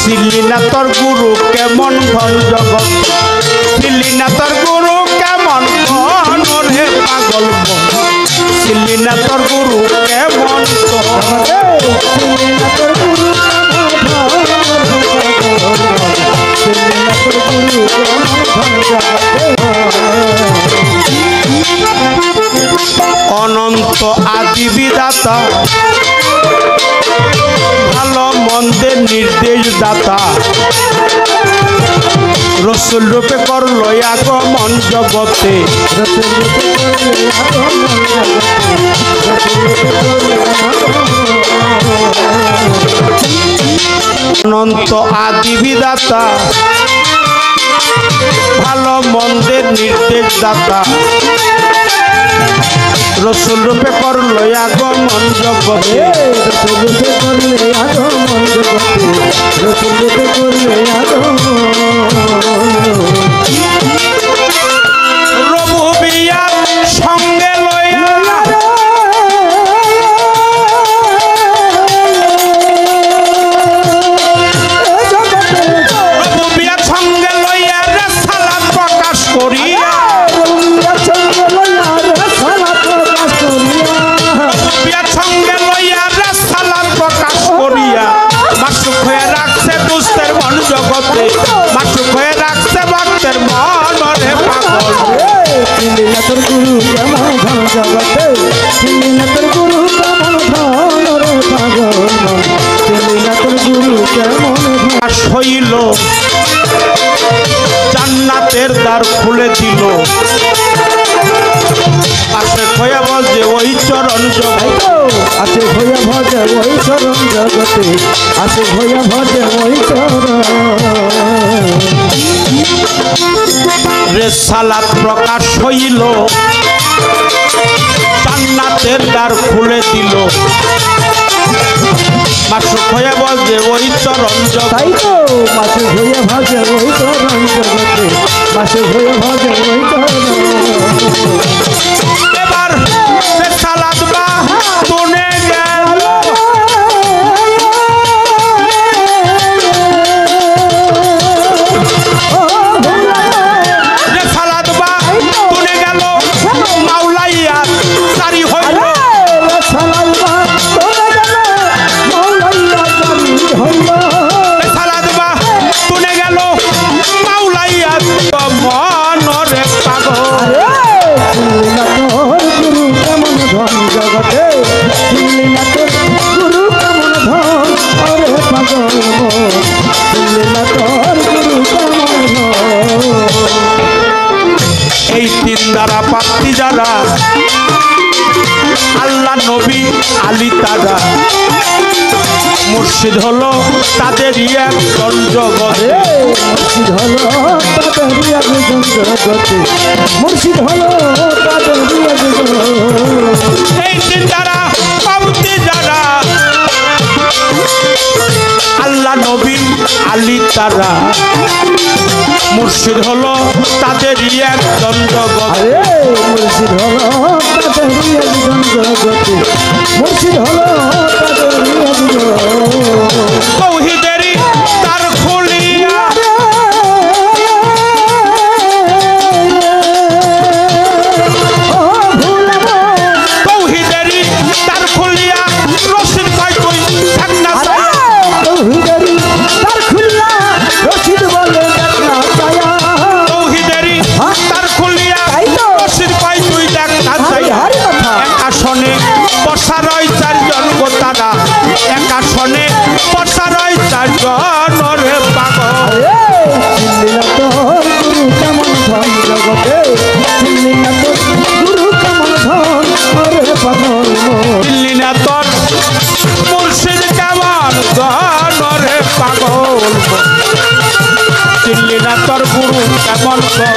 চিনলি না তোর গুরু কেমন ঘন জগৎ, চিনলি না তোর গুরু কেমন ঘন রে পাগল মন, চিনলি না তোর গুরু কেমন চিনলি না তোর গুরু অনন্ত আদি বিধাতা, ভালো মন্দের নির্দেশ দাতা, রসুল রূপে করল আগমন জগতে, অনন্ত আদি বিধাতা, ভালো মন্দের নির্দেশ দাতা, রসুল রূপে করল আগমন জগতে, রসুল রূপে করলে আগমন জগতে, রসুল রূপে করলে রঘুবিয়া সঙ্গে লইয়া রঘুবিয়া সঙ্গে লইয়া রেসালাত প্রকাশ করিয়া জগতে মাসুক হয়ে রাখছে ভক্তের মন রে পাগল, চিনলি না তোর গুরু কেমন ঘন জগতে, চিনলি না তোর গুরু কেমন ঘন রে পাগল, চিনলি না তোর গুরু কেমন হইল, জান্নাতের দ্বার খুলে দিল, আসে হইয়া ভজে ওই চরণ জগতে, আসে হইয়া ভজে ওই চরণ জগতে, আসে হইয়া ভজে ওই চরণ রেসালাত প্রকাশ হইল, জান্নাতের দ্বার খুলে দিল, মাসুক হইয়া ভজে ওই চরণ জগতে, মাসুক হইয়া ভজে ওই চরণ জগতে, মাসুক হইয়া ভজে ওই চরণ। এবার রেসালাত বা তুনে গেল, রেসালাত বা তুনে গেল, মাওলাইয়া সারি হইল, রেসালাত বা তুনে গেল, মাওলাইয়া মন রে পাগল, চিনলি না তোর গুরু কেমন ধন জগতে, চিনলি না তোর গুরু কেমন ধন রে পাগল, চিনলি না তোর গুরু কেমন ধন। এই তিন দ্বারা পাত্রী যারা আল্লাহ নবী আলী তারা, মুর্শিদ হলো তাদেরই একজন জগতে, মুর্শিদ হলো তাদেরই একজন জগতে, মুর্শিদ হলো তাদেরই একজন। এই তিন দ্বারা পাত্রী যারা আল্লাহ নবী আলী তারা, মুর্শিদ হলো তাদেরই একজন জগতে, মুর্শিদ হলো তাদেরই একজন জগতে, মুর্শিদ হলো তাদেরই একজন। তৌহিদেরই তার খুলিয়া তৌহিদেরই তার খুলিয়া রশিদ ভাই তুই থাক না, তৌহিদেরই তার খুলিয়া রশিদ বলে দেখ না, তৌহিদেরই তার খুলিয়া রশিদ ভাই তুই দেখ না, এক আসনে বসা রয় চারজন গো তারা, এক আসনে বসা রয় চারজন রে পাগল, চিনলি না তোর গুরু কেমন ধন জগতে, চিনলি না তোর গুরু কেমন ধন রে পাগল, চিনলি না তোর মুর্শিদ কেমন ধন রে পাগল, চিনলি না তোর গুরু কেমন ধন।